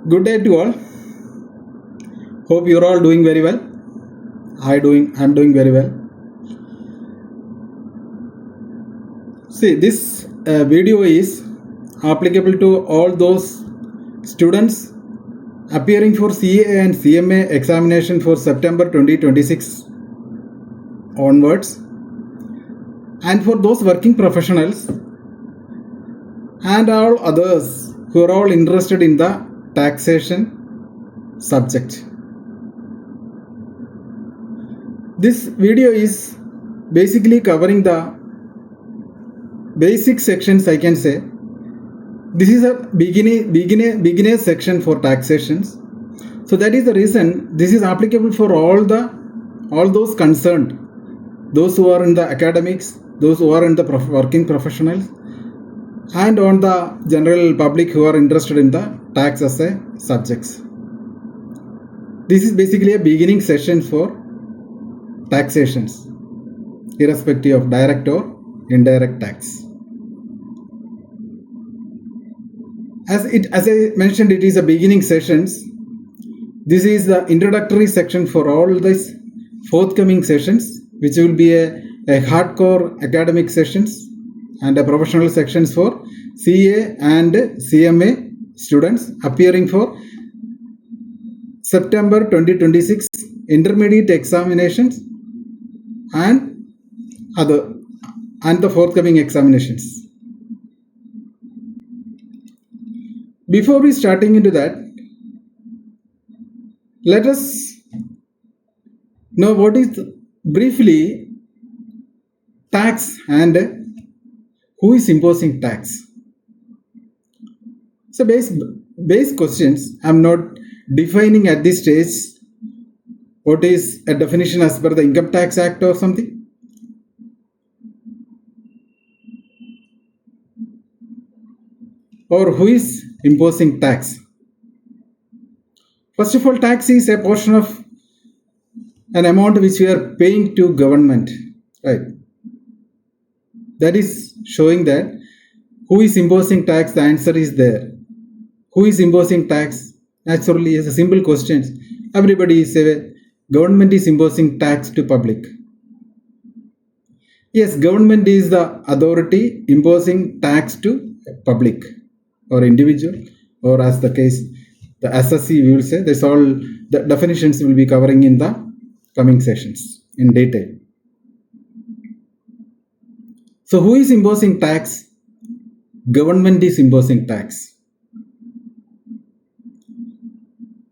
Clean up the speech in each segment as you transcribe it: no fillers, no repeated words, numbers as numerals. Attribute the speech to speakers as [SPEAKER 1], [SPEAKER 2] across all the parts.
[SPEAKER 1] Good day to all. Hope you're all doing very well. I'm doing very well. See, this video is applicable to all those students appearing for CA and CMA examination for September 2026 onwards, and for those working professionals and all others who are all interested in the taxation subject. This video is basically covering the basic sections, I can say. This is a beginner section for taxations. So that is the reason this is applicable for all those concerned, those who are in the academics, those who are in the working professionals, and on the general public who are interested in the tax as a subjects. This is basically a beginning session for taxations, irrespective of direct or indirect tax. As I mentioned, it is a beginning sessions. This is the introductory section for all these forthcoming sessions, which will be a hardcore academic sessions and a professional sections for CA and CMA students appearing for September 2026 intermediate examinations and the forthcoming examinations. Before we starting into that, let us know what is briefly tax and who is imposing tax. So base questions. I'm not defining at this stage what is a definition as per the Income Tax Act or something. Or who is imposing tax. First of all, tax is a portion of an amount which we are paying to government, right? That is showing that who is imposing tax. The answer is there. Who is imposing tax? Naturally, is a simple question. Everybody is saying government is imposing tax to public. Yes, government is the authority imposing tax to public or individual, or as the case, the SSC we will say. That's all the definitions will be covering in the coming sessions in detail. So who is imposing tax? Government is imposing tax.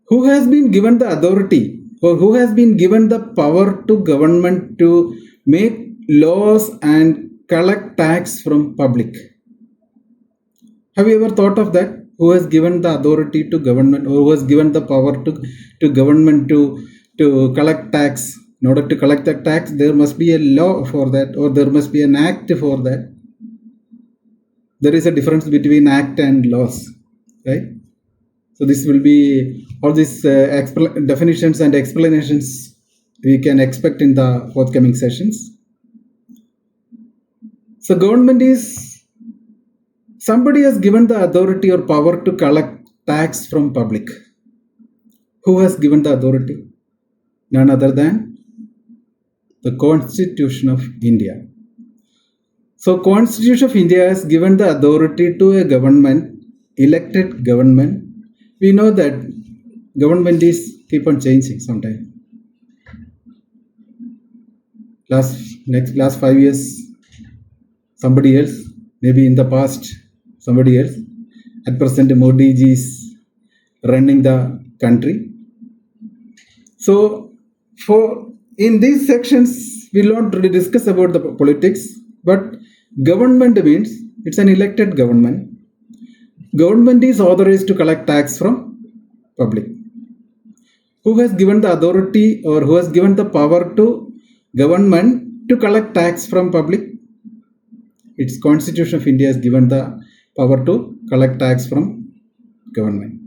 [SPEAKER 1] Who has been given the authority or who has been given the power to government to make laws and collect tax from public? Have you ever thought of that? Who has given the authority to government, or who has given the power to government to collect tax? In order to collect that tax, there must be a law for that, or there must be an act for that. There is a difference between act and laws, right? So this will be all these definitions and explanations we can expect in the forthcoming sessions. So government is somebody has given the authority or power to collect tax from public. Who has given the authority? None other than the Constitution of India. So Constitution of India has given the authority to a government, elected government. We know that government is keep on changing sometimes. Last 5 years, somebody else. Maybe in the past, somebody else. At present, Modi ji is running the country. So, in these sections, we will not really discuss about the politics, but government means it's an elected government. Government is authorized to collect tax from public. Who has given the authority or who has given the power to government to collect tax from public? Its Constitution of India has given the power to collect tax from government.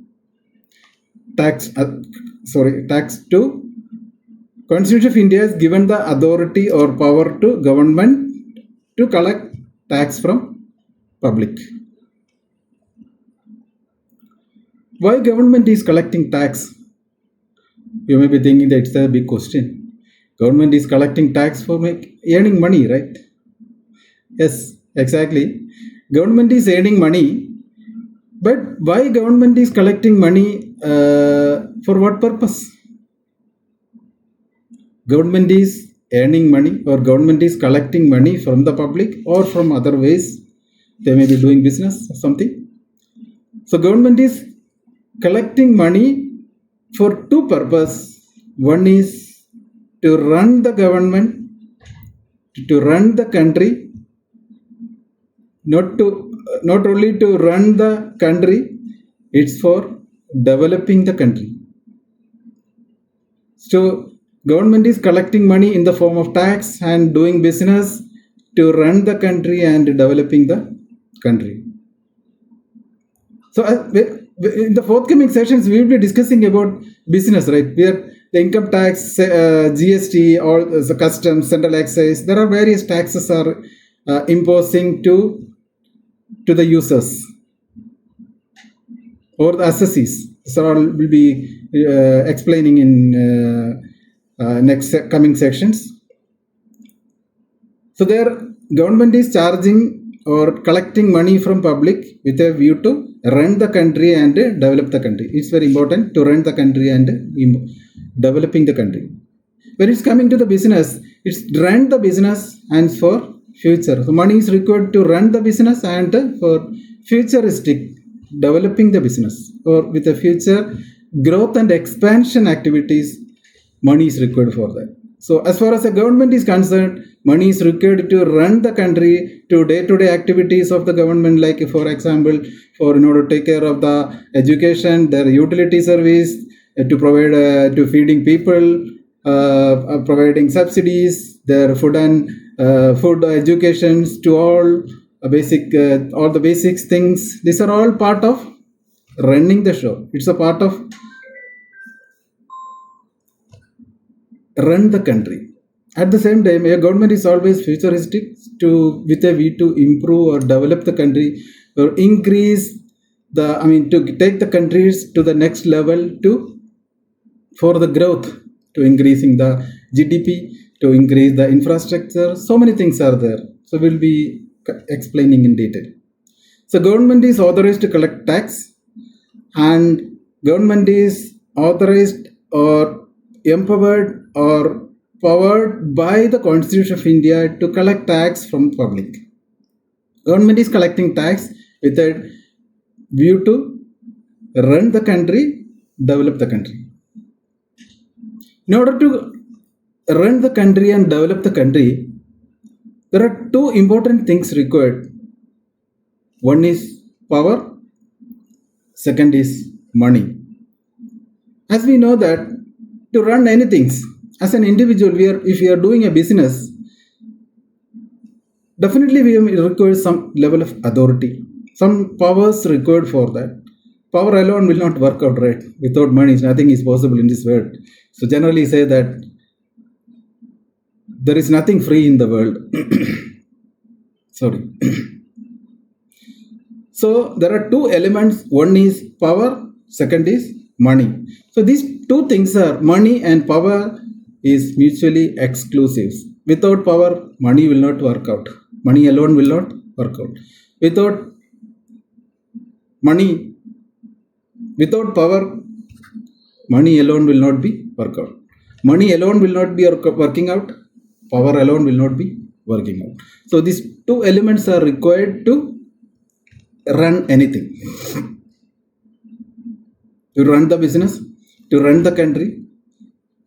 [SPEAKER 1] Constitution of India has given the authority or power to government to collect tax from public. Why government is collecting tax? You may be thinking that it's a big question. Government is collecting tax for earning money, right? Yes, exactly. Government is earning money, but why government is collecting money? For what purpose? Government is earning money, or government is collecting money from the public or from other ways. They may be doing business or something. So government is collecting money for two purposes. One is to run the government, to run the country, not only to run the country, it's for developing the country. So government is collecting money in the form of tax and doing business to run the country and developing the country. So in the forthcoming sessions, we will be discussing about business, right? Where the income tax, GST, all the customs, central excise, there are various taxes are imposing to the users or the assessees. So I will be explaining in next coming sections. So there, government is charging or collecting money from public with a view to run the country and develop the country. It's very important to run the country and developing the country. When it's coming to the business, it's run the business and for future. So money is required to run the business and for futuristic developing the business, or with the future growth and expansion activities, money is required for that. So as far as the government is concerned, money is required to run the country, to day-to-day activities of the government, like for example, for in order to take care of the education, their utility service, to provide to feeding people, providing subsidies, their food and food educations to all all the basics things. These are all part of running the show. It's a part of run the country. At the same time, a government is always futuristic with a view to improve or develop the country, or increase to take the countries to the next level for the growth, to increasing the GDP, to increase the infrastructure. So many things are there. So we'll be explaining in detail. So government is authorized to collect tax, and government is authorized or empowered or powered by the Constitution of India to collect tax from public. Government is collecting tax with a view to run the country, develop the country. In order to run the country and develop the country, there are two important things required. One is power, second is money. As we know that to run anything, as an individual, if we are doing a business, definitely we require some level of authority, some powers required for that. Power alone will not work out, right? Without money, nothing is possible in this world. So generally say that there is nothing free in the world. Sorry. So there are two elements. One is power, second is money. So these two things are, money and power is mutually exclusive. Without power, money will not work out. Money alone will not work out. Without power, money alone will not be work out. Money alone will not be working out. Power alone will not be working out. So these two elements are required to run anything. To run the business, to run the country,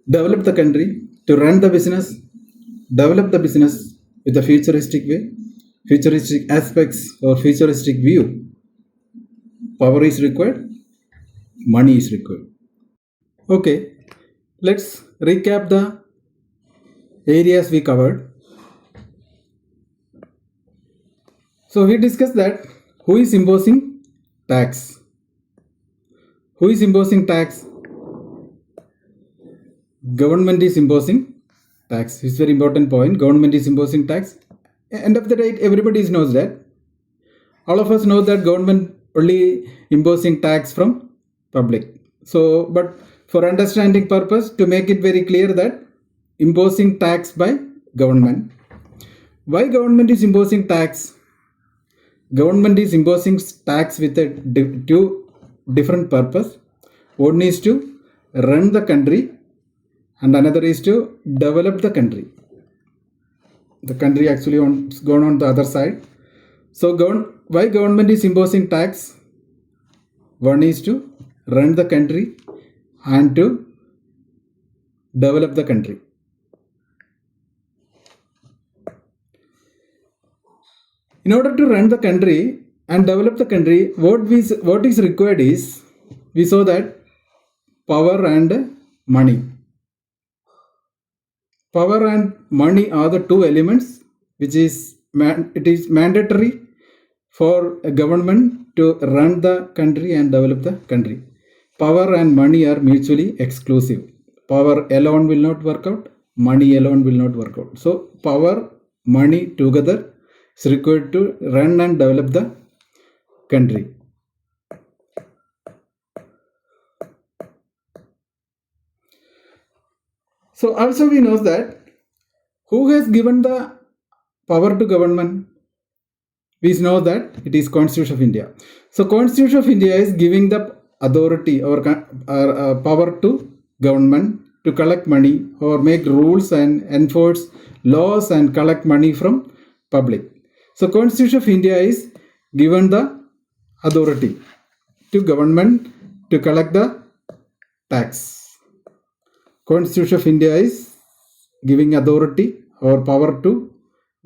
[SPEAKER 1] develop the country, to run the business, develop the business with a futuristic way, futuristic aspects or futuristic view. Power is required, money is required. Okay, let's recap the areas we covered. So we discussed that who is imposing tax? Who is imposing tax? Government is imposing tax. It's a very important point. Government is imposing tax. End of the day, everybody knows that. All of us know that government only imposing tax from public. So, but for understanding purpose, to make it very clear that imposing tax by government. Why government is imposing tax? Government is imposing tax with a two different purpose. One is to run the country and another is to develop the country. The country actually gone on the other side. So why government is imposing tax? One is to run the country and to develop the country. In order to run the country and develop the country, what is required is, we saw that power and money. Power and money are the two elements which is it is mandatory for a government to run the country and develop the country. Power and money are mutually exclusive. Power alone will not work out. Money alone will not work out. So power, money together is required to run and develop the country. So also we know that who has given the power to government? We know that it is Constitution of India. So Constitution of India is giving the authority or power to government to collect money or make rules and enforce laws and collect money from public. So Constitution of India is given the authority to government to collect the tax. Constitution of India is giving authority or power to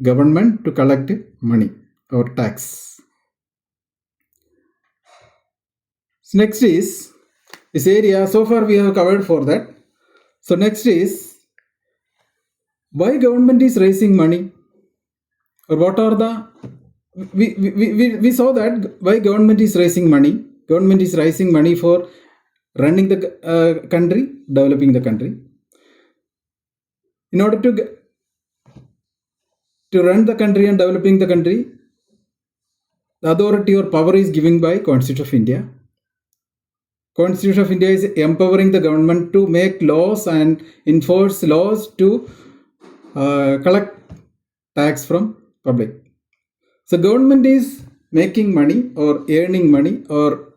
[SPEAKER 1] government to collect money or tax. So next is this area. So far we have covered for that. So next is why government is raising money, or what are the we saw that why government is raising money. Government is raising money for running the country, developing the country. In order to run the country and developing the country, the authority or power is given by Constitution of India. Constitution of India is empowering the government to make laws and enforce laws to collect tax from public. So government is making money or earning money or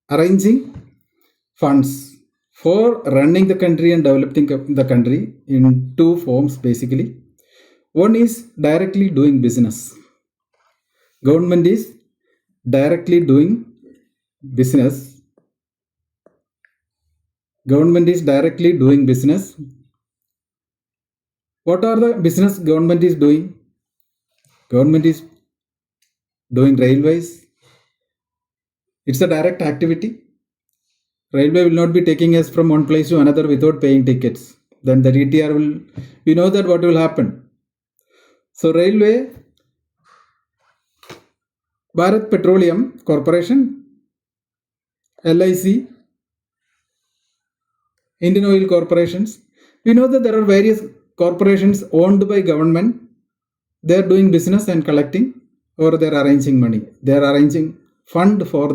[SPEAKER 1] arranging funds for running the country and developing the country in two forms basically. One is directly doing business. Government is directly doing business. Government is directly doing business. What are the business government is doing? Government is doing railways. It's a direct activity. Railway will not be taking us from one place to another without paying tickets. Then the DTR will, we know that what will happen. So railway, Bharat Petroleum Corporation, LIC, Indian Oil Corporations. We know that there are various corporations owned by government. They are doing business and collecting, or they are arranging money. They are arranging fund for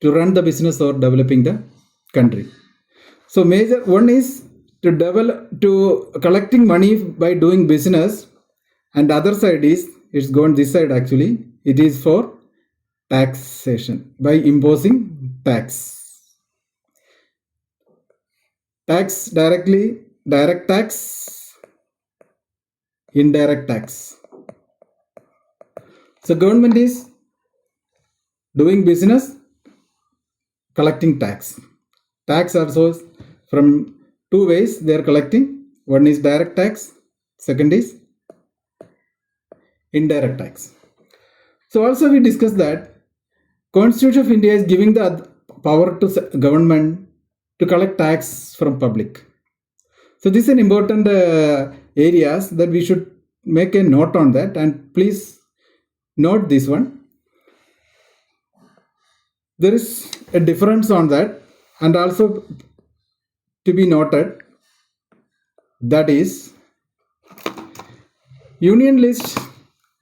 [SPEAKER 1] to run the business or developing the country. So major one is to collecting money by doing business, and the other side is it's gone this side actually. It is for taxation by imposing tax. Tax directly, direct tax, indirect tax. So government is doing business, collecting tax. Tax also from two ways they are collecting. One is direct tax, second is indirect tax. So also we discussed that Constitution of India is giving the power to government to collect tax from public. So this is an important areas that we should make a note on that, and please note this one. There is a difference on that, and also to be noted, that is Union List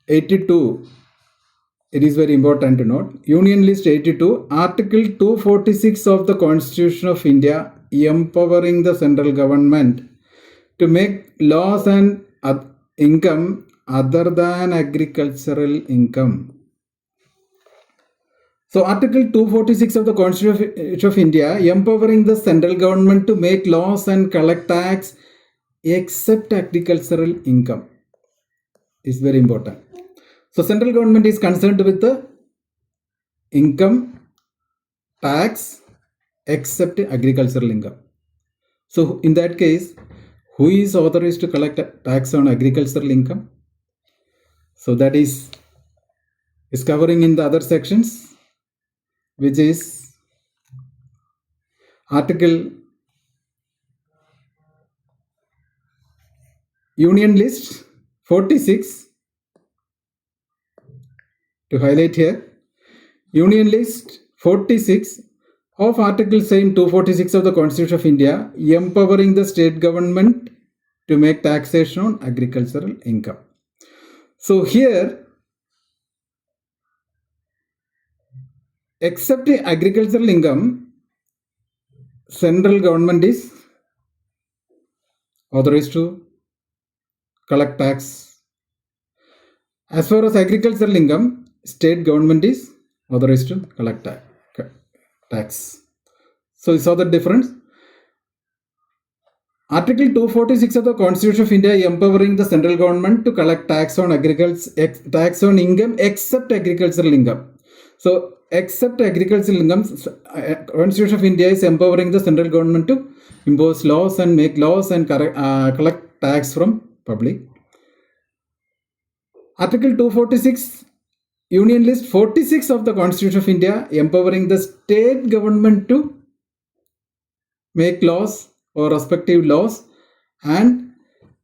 [SPEAKER 1] 82 it is very important to note. Union List 82, Article 246 of the Constitution of India, empowering the central government to make laws and income other than agricultural income. So Article 246 of the Constitution of India, empowering the central government to make laws and collect tax except agricultural income, is very important. So central government is concerned with the income tax except agricultural income. So in that case, who is authorized to collect tax on agricultural income? So that is covering in the other sections, which is Article Union List 46, to highlight here, Union List 46 of Article same 246 of the Constitution of India, empowering the state government to make taxation on agricultural income. So here, except agricultural income, central government is authorized to collect tax. As far as agricultural income, state government is authorized to collect tax. So you saw the difference. Article 246 of the Constitution of India, empowering the central government to collect tax on tax on income except agricultural income. So except agricultural income, Constitution of India is empowering the central government to impose laws and make laws and collect tax from public. Article 246, Union List 46 of the Constitution of India, empowering the state government to make laws or respective laws and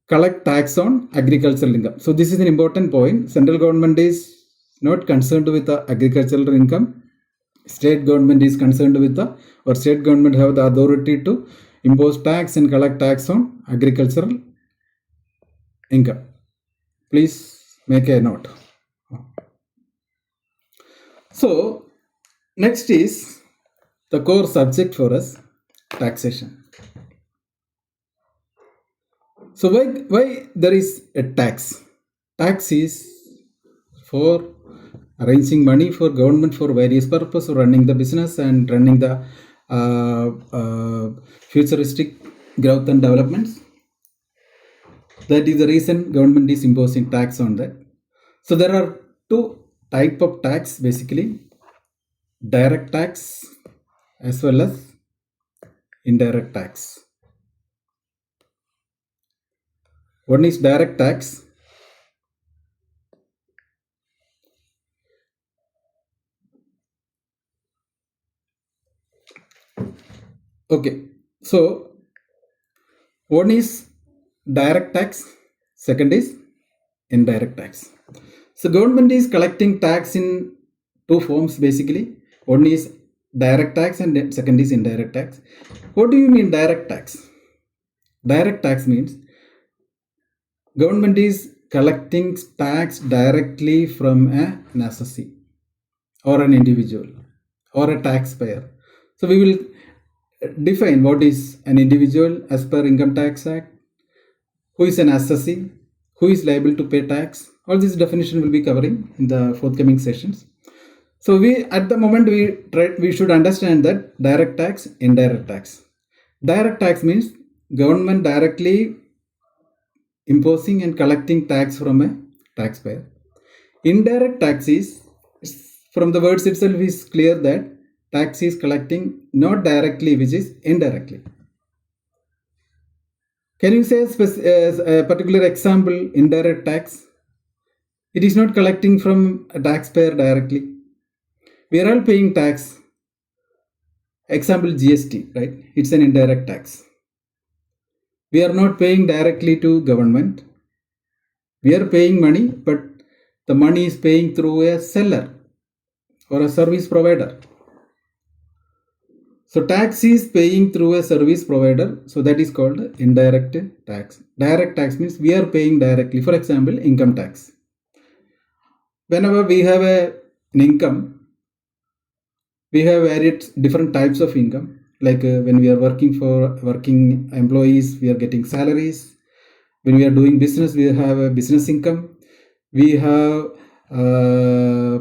[SPEAKER 1] collect tax on agricultural income. So this is an important point. Central government is not concerned with the agricultural income. State government is concerned with or state government have the authority to impose tax and collect tax on agricultural income. Please make a note. So next is the core subject for us, taxation. So why there is a tax? Tax is for arranging money for government for various purposes, running the business and running the futuristic growth and developments. That is the reason government is imposing tax on that. So there are two types of tax basically, direct tax as well as indirect tax. One is direct tax. Okay, so one is direct tax, second is indirect tax. So government is collecting tax in two forms basically. One is direct tax and second is indirect tax. What do you mean direct tax? Direct tax means government is collecting tax directly from an assessee or an individual or a taxpayer. So we will define what is an individual as per Income Tax Act, who is an assessee, who is liable to pay tax. All this definition will be covering in the forthcoming sessions. So we at the moment we should understand that direct tax, indirect tax. Direct tax means government directly imposing and collecting tax from a taxpayer. Indirect tax is, from the words itself is clear that tax is collecting not directly, which is indirectly. Can you say a particular example, indirect tax? It is not collecting from a taxpayer directly. We are all paying tax. Example GST, right? It's an indirect tax. We are not paying directly to government. We are paying money, but the money is paying through a seller or a service provider. So tax is paying through a service provider. So that is called indirect tax. Direct tax means we are paying directly. For example, income tax. Whenever we have a in income, we have varied different types of income. Like when we are working for working employees, we are getting salaries. When we are doing business, we have a business income. We have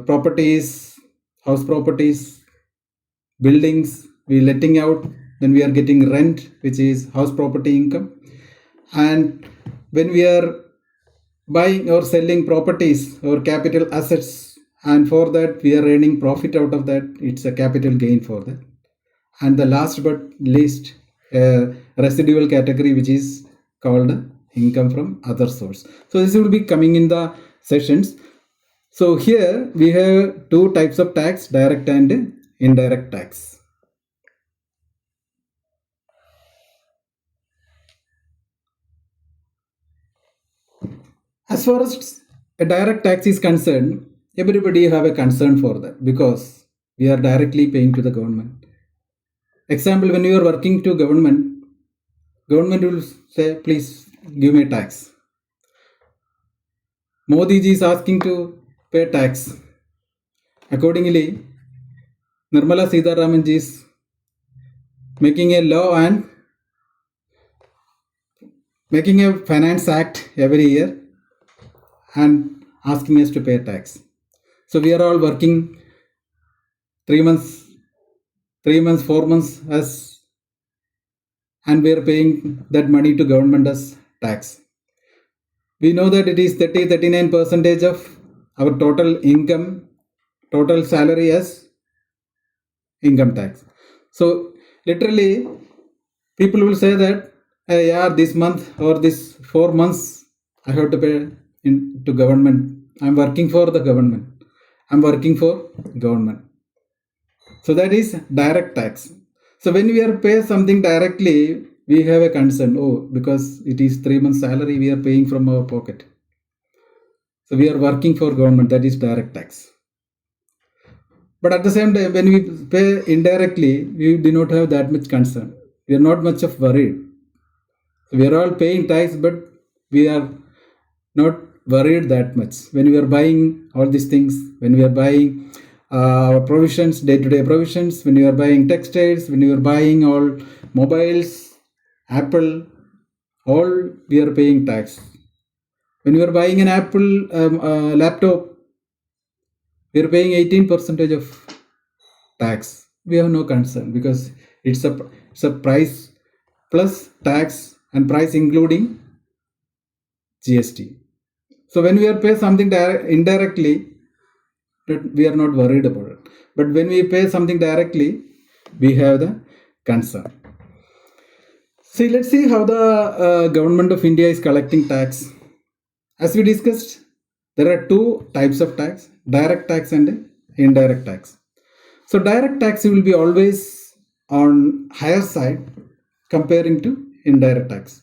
[SPEAKER 1] properties, house properties, buildings. We letting out. Then we are getting rent, which is house property income. And when we are buying or selling properties or capital assets, and for that we are earning profit out of that, it's a capital gain for that. And the last but least, residual category, which is called income from other source. So this will be coming in the sessions. So here we have two types of tax, direct and indirect tax. As far as a direct tax is concerned, everybody have a concern for that because we are directly paying to the government. Example, when you are working to government will say, please give me tax. Modi ji is asking to pay tax. Accordingly, Nirmala Sitharaman ji is making a law and making a finance act every year and asking us to pay tax. So we are all working 3 months, 4 months as, and we are paying that money to government as tax. We know that it is 39% of our total income, total salary as income tax. So literally, people will say that, hey, yeah, this month or this 4 months I have to pay to government. I'm working for the government. I'm working for government. So that is direct tax. So when we are pay something directly, we have a concern. Oh, because it is 3 months salary, we are paying from our pocket. So we are working for government. That is direct tax. But at the same time, when we pay indirectly, we do not have that much concern. We are not much of worried. We are all paying tax, but we are not worried that much. When we are buying all these things, when we are buying provisions, day-to-day provisions, when you are buying textiles, when you are buying all mobiles, Apple, all we are paying tax. When you are buying an Apple laptop, we are paying 18% of tax. We have no concern because it's a price plus tax and price including GST. So when we are pay something indirectly, we are not worried about it. But when we pay something directly, we have the concern. See, let's see how the government of India is collecting tax. As we discussed, there are two types of tax, direct tax and indirect tax. So direct tax will be always on higher side comparing to indirect tax.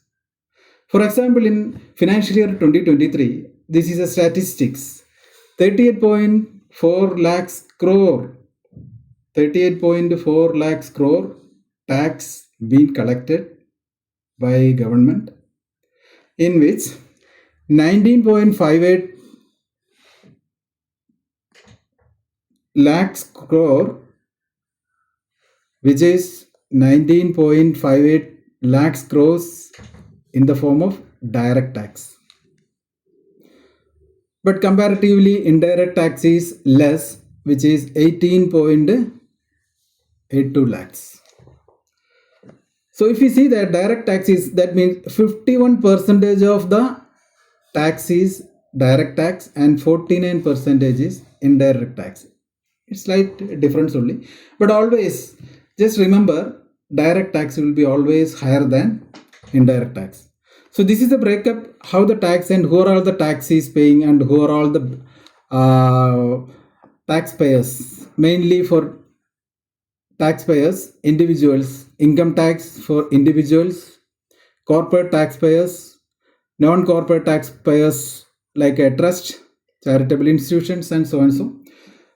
[SPEAKER 1] For example, in financial year 2023, this is a statistics, 38.4 lakhs crore, 38.4 lakhs crore tax being collected by government, in which 19.58 lakhs crore, which is 19.58 lakhs crores in the form of direct tax. But comparatively, indirect tax is less, which is 18.82 lakhs. So if you see that direct tax is, that means 51% of the tax is direct tax and 49% is indirect tax. It's slight difference only. But always, just remember, direct tax will be always higher than indirect tax. So this is the breakup, how the tax and who are all the taxes paying and who are all the taxpayers. Mainly for taxpayers, individuals, income tax for individuals, corporate taxpayers, non-corporate taxpayers like a trust, charitable institutions, and so and so.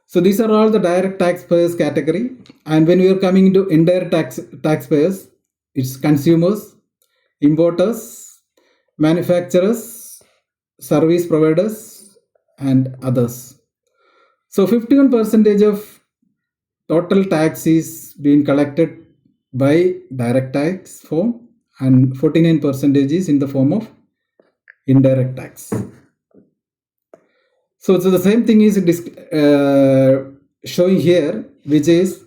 [SPEAKER 1] So these are all the direct taxpayers category. And when we are coming into indirect taxpayers, it's consumers, importers, manufacturers, service providers, and others. So 51 percentage of total tax is being collected by direct tax form, and 49 percentage is in the form of indirect tax. So the same thing is showing here, which is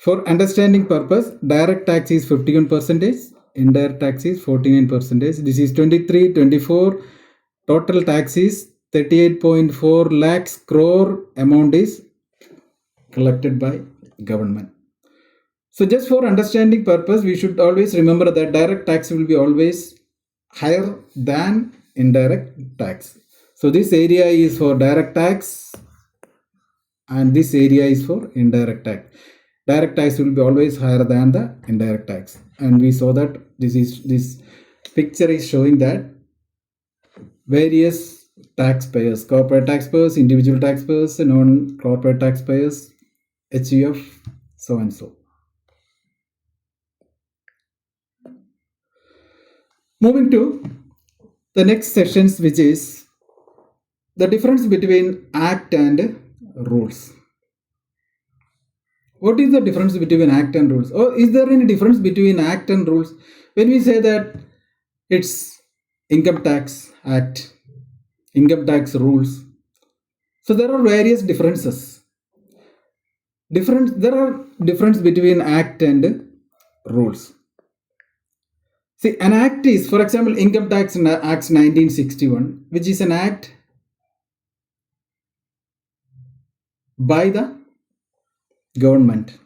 [SPEAKER 1] for understanding purpose, direct tax is 51 percentage, indirect tax is 49 percentage. This is 23, 24. Total tax is 38.4 lakhs crore amount is collected by government. So just for understanding purpose, we should always remember that direct tax will be always higher than indirect tax. So this area is for direct tax and this area is for indirect tax. Direct tax will be always higher than the indirect tax, and we saw that this picture is showing that various taxpayers, corporate taxpayers, individual taxpayers, non-corporate taxpayers, HUF, so and so. Moving to the next sessions, which is the difference between act and rules. What is the difference between act and rules? Or is there any difference between act and rules? When we say that it's income tax act, income tax rules, so there are various differences. There are difference between act and rules. See, an act is, for example, Income Tax Act 1961, which is an act by the government.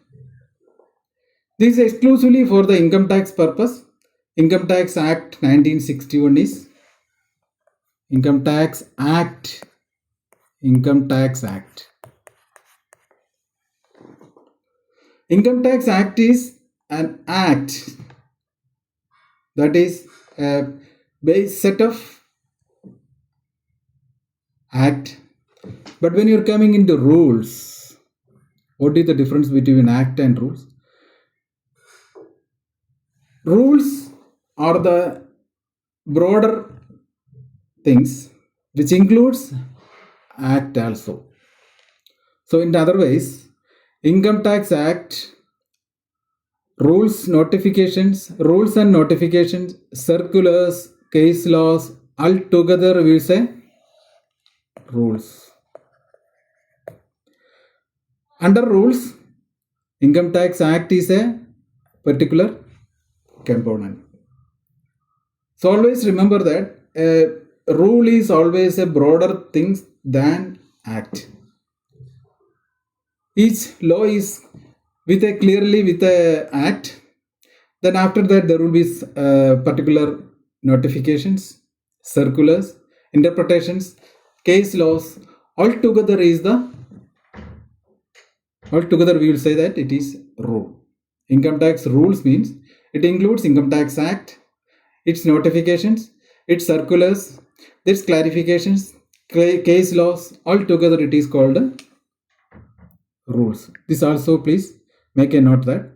[SPEAKER 1] This is exclusively for the income tax purpose. Income Tax Act 1961 is Income Tax Act. Income Tax Act. Income Tax Act is an act that is a base set of act. But when you're coming into rules, what is the difference between act and rules? Rules are the broader things which includes act also. So in other ways, Income Tax Act rules and notifications, circulars, case laws, altogether we say rules. Under rules, Income Tax Act is a particular component. So always remember that a rule is always a broader thing than act. Each law is with a act. Then after that there will be particular notifications, circulars, interpretations, case laws. Altogether we will say that it is rule. Income tax rules means it includes Income Tax Act, its notifications, its circulars, its clarifications, case laws. Altogether it is called rules. This also please make a note that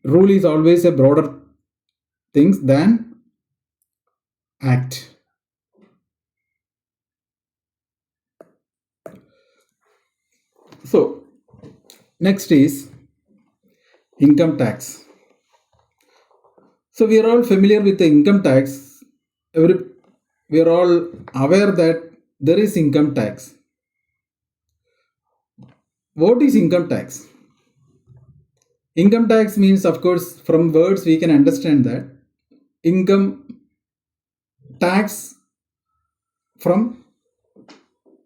[SPEAKER 1] rule is always a broader thing than act. So next is income tax. So we are all familiar with the income tax. We are all aware that there is income tax. What is income tax? Income tax means, of course, from words we can understand that income tax from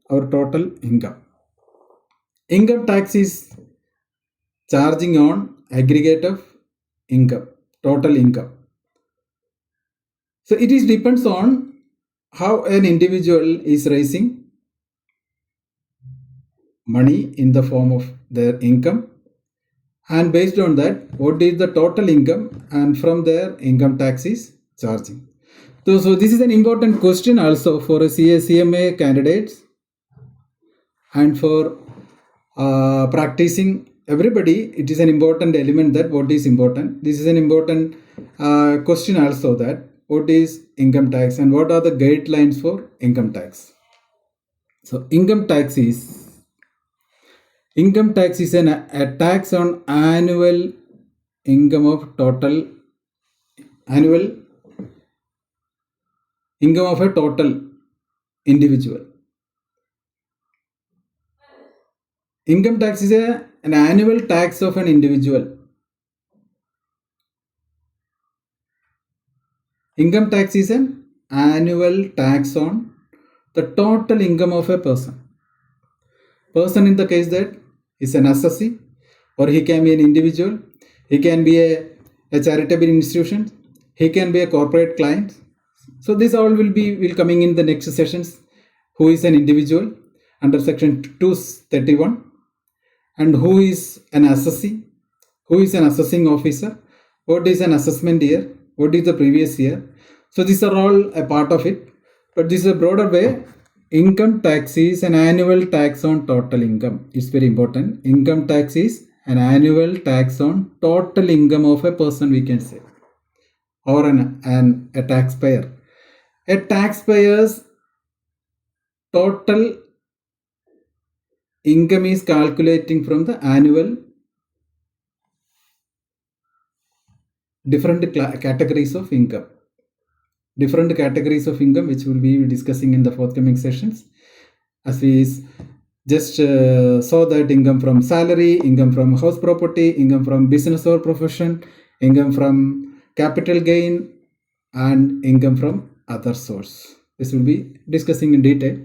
[SPEAKER 1] our total income. Income tax is charging on aggregate of income, total income. So it is depends on how an individual is raising money in the form of their income, and based on that what is the total income, and from there income tax is charging. So this is an important question also for a CMA candidates and for practicing everybody. It is an important element that what is important. This is an important question also that what is income tax and what are the guidelines for income tax. So income tax is a tax on annual income of a total individual. Income tax is an annual tax of an individual. Income tax is an annual tax on the total income of a person. Person in the case that is an assessee, or he can be an individual, he can be a charitable institution, he can be a corporate client. So this all will coming in the next sessions. Who is an individual under section 231, and who is an assessee, who is an assessing officer, what is an assessment year, what is the previous year. So these are all a part of it, but this is a broader way. Income tax is an annual tax on total income. It's very important. Income tax is an annual tax on total income of a person, we can say, or a taxpayer. A taxpayer's total income is calculating from the annual different categories of income. Different categories of income which we'll be discussing in the forthcoming sessions. As we just saw that income from salary, income from house property, income from business or profession, income from capital gain, and income from other source. This will be discussing in detail.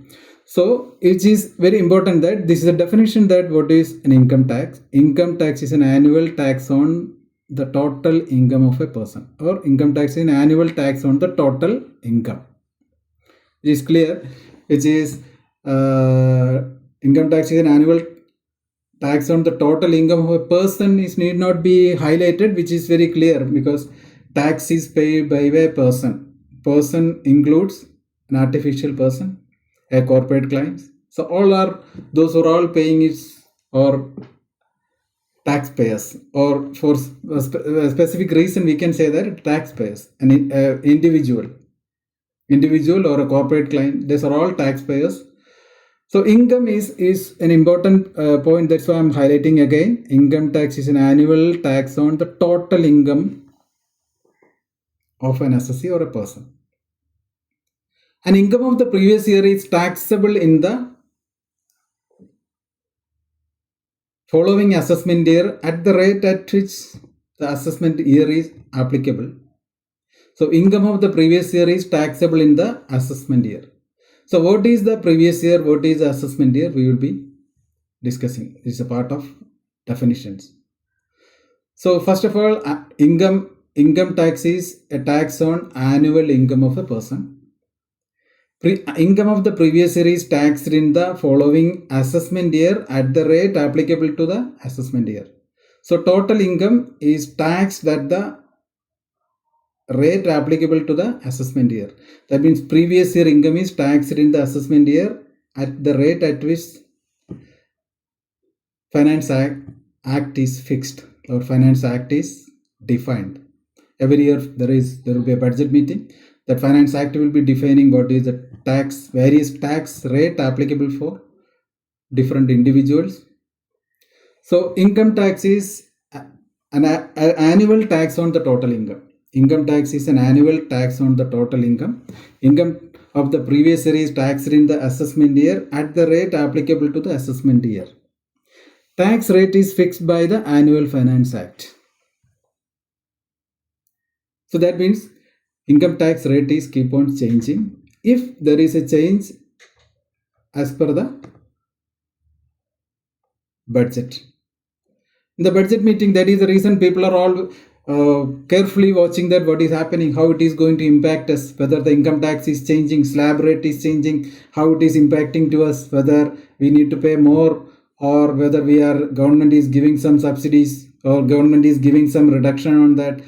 [SPEAKER 1] So it is very important that this is a definition that what is an income tax. Income tax is an annual tax on the total income of a person, or income tax is an annual tax on the total income. It is clear, which is income tax is an annual tax on the total income of a person. Is need not be highlighted, which is very clear, because tax is paid by a person. Person includes an artificial person, a corporate client. So all are those who are all paying it, or taxpayers, or for a specific reason we can say that taxpayers, an individual or a corporate client, these are all taxpayers. So income is an important point. That's why I'm highlighting again. Income tax is an annual tax on the total income of an assessee or a person. And income of the previous year is taxable in the following assessment year at the rate at which the assessment year is applicable. So income of the previous year is taxable in the assessment year. So what is the previous year? What is the assessment year? We will be discussing. This is a part of definitions. So first of all, income tax is a tax on annual income of a person. Income of the previous year is taxed in the following assessment year at the rate applicable to the assessment year. So total income is taxed at the rate applicable to the assessment year. That means previous year income is taxed in the assessment year at the rate at which Finance Act is fixed, or Finance Act is defined. Every year there will be a budget meeting. That Finance Act will be defining what is the various tax rate applicable for different individuals. So income tax is an annual tax on the total income. Income tax is an annual tax on the total income. Income of the previous year is taxed in the assessment year at the rate applicable to the assessment year. Tax rate is fixed by the Annual Finance Act. So that means income tax rate is keep on changing. If there is a change as per the budget. In the budget meeting, that is the reason people are all carefully watching that what is happening, how it is going to impact us, whether the income tax is changing, slab rate is changing, how it is impacting to us, whether we need to pay more, or whether government is giving some subsidies, or government is giving some reduction on that,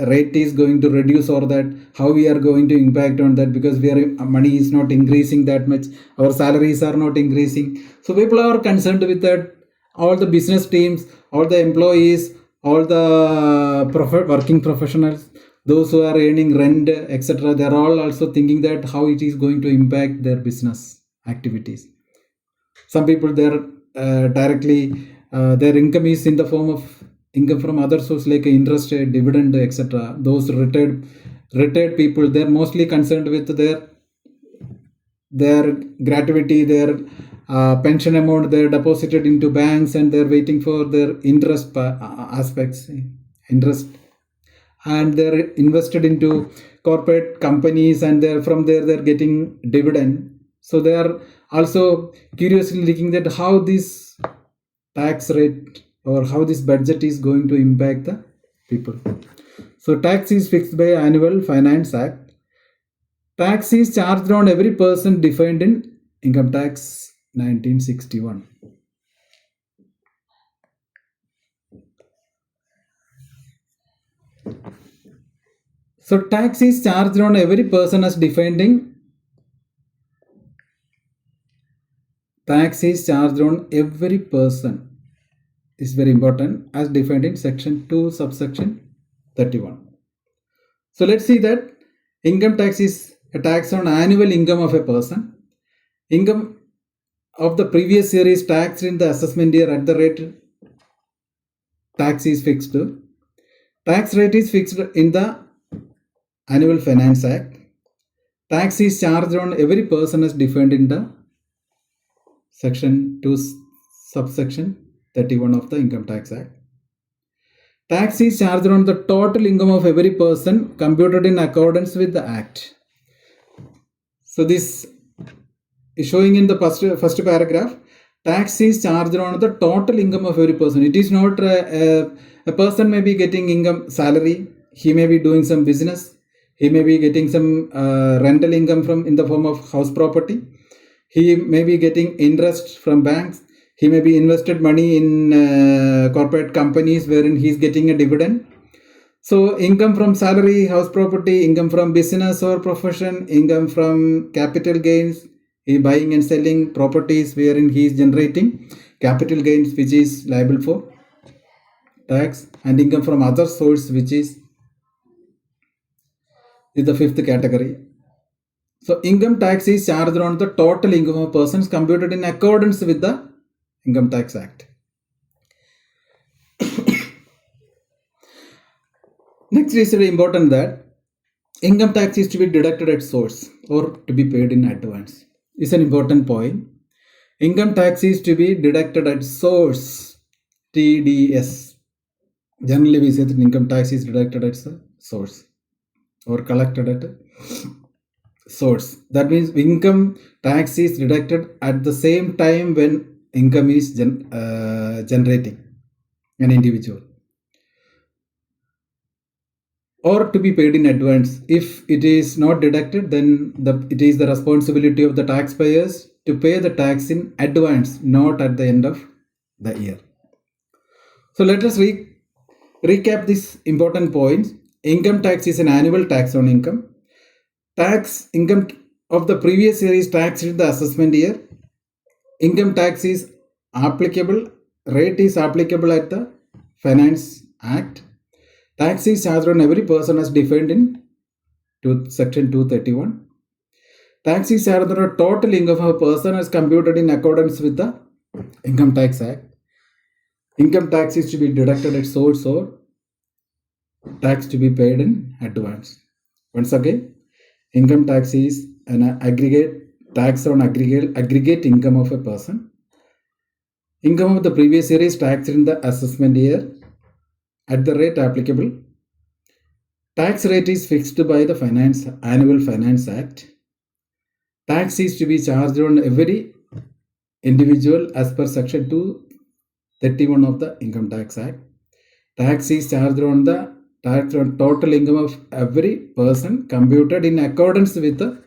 [SPEAKER 1] rate is going to reduce, or that how we are going to impact on that, because money is not increasing that much, our salaries are not increasing. So people are concerned with that. All the business teams, all the employees, all the working professionals, those who are earning rent, etc., they're all also thinking that how it is going to impact their business activities. Some people, they're directly, their income is in the form of income from other sources like interest, dividend, etc. Those retired people, they're mostly concerned with their gratuity, their pension amount they're deposited into banks, and they're waiting for their interest aspects, interest, and they're invested into corporate companies, and they're from there they're getting dividend. So they are also curiously looking at how this tax rate or how this budget is going to impact the people. So tax is fixed by Annual Finance Act. Tax is charged on every person defined in Income Tax 1961. So tax is charged on every person as defined in tax is charged on every person is very important as defined in section 2 subsection 31. So let's see that income tax is a tax on annual income of a person. Income of the previous year is taxed in the assessment year at the rate tax is fixed. Tax rate is fixed in the Annual Finance Act. Tax is charged on every person as defined in the section 2 subsection 31 of the Income Tax Act. Tax is charged on the total income of every person computed in accordance with the Act. So this is showing in the first paragraph. Tax is charged on the total income of every person. It is not a person may be getting income salary. He may be doing some business. He may be getting some rental income from in the form of house property. He may be getting interest from banks. He may be invested money in corporate companies wherein he is getting a dividend. So income from salary, house property, income from business or profession, income from capital gains, he buying and selling properties wherein he is generating capital gains which is liable for tax, and income from other source which is the fifth category. So income tax is charged on the total income of persons computed in accordance with the Income Tax Act. Next is very important that income tax is to be deducted at source or to be paid in advance. It's an important point. Income tax is to be deducted at source, TDS. Generally we say that income tax is deducted at source or collected at source. That means income tax is deducted at the same time when income is generating an individual, or to be paid in advance. If it is not deducted, then it is the responsibility of the taxpayers to pay the tax in advance, not at the end of the year. So let us recap these important points. Income tax is an annual tax on income. Tax income of the previous year is taxed in the assessment year. Income tax is applicable, rate is applicable at the Finance Act. Tax is charged on every person as defined in section 231. Tax is charged on a total income of a person as computed in accordance with the Income Tax Act. Income tax is to be deducted at source or tax to be paid in advance. Once again, income tax is an aggregate tax on aggregate income of a person. Income of the previous year is taxed in the assessment year at the rate applicable. Tax rate is fixed by the Annual Finance Act. Tax is to be charged on every individual as per section 231 of the Income Tax Act. Tax is charged on the tax on total income of every person computed in accordance with the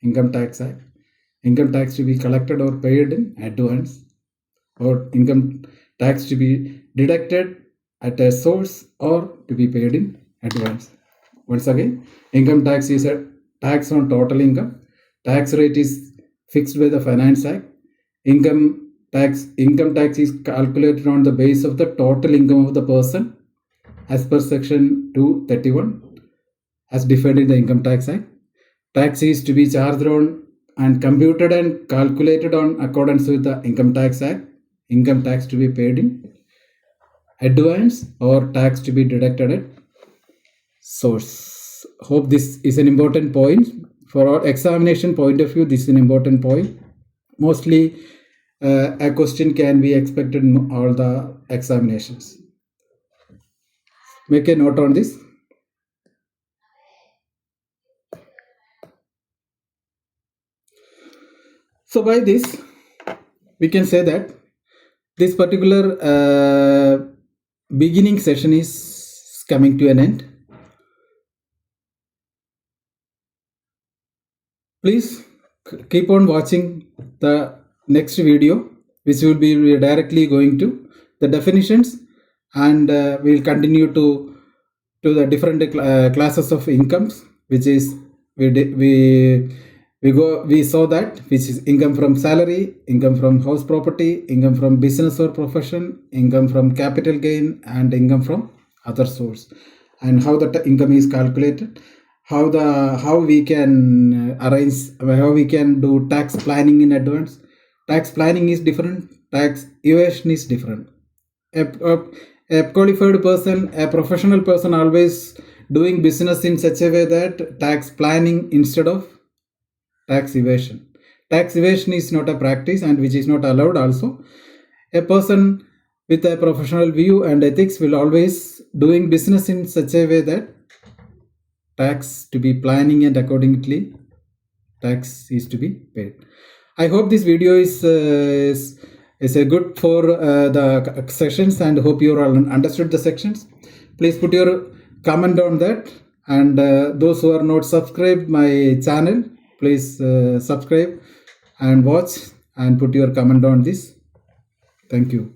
[SPEAKER 1] Income Tax Act. Income tax to be collected or paid in advance, or income tax to be deducted at a source or to be paid in advance. Once again, income tax is a tax on total income. Tax rate is fixed by the Finance Act. Income tax is calculated on the base of the total income of the person as per section 231. as defined in the Income Tax Act. Tax is to be charged on and computed and calculated on accordance with the Income Tax Act. Income tax to be paid in advance or tax to be deducted at source. Hope this is an important point. For our examination point of view, this is an important point. Mostly a question can be expected in all the examinations. Make a note on this. So by this, we can say that this particular beginning session is coming to an end. Please keep on watching the next video, which will be directly going to the definitions, and we'll continue to the different classes of incomes, which is we saw that, which is income from salary, income from house property, income from business or profession, income from capital gain, and income from other source, and how the income is calculated, how we can arrange, how we can do tax planning in advance. Tax planning is different, tax evasion is different. A qualified person, a professional person, always doing business in such a way that tax planning instead of tax evasion. Tax evasion is not a practice and which is not allowed also. A person with a professional view and ethics will always doing business in such a way that tax to be planning and accordingly tax is to be paid. I hope this video is a good for the sections, and hope you all understood the sections. Please put your comment on that, and those who are not subscribed my channel, please subscribe and watch and put your comment on this. Thank you.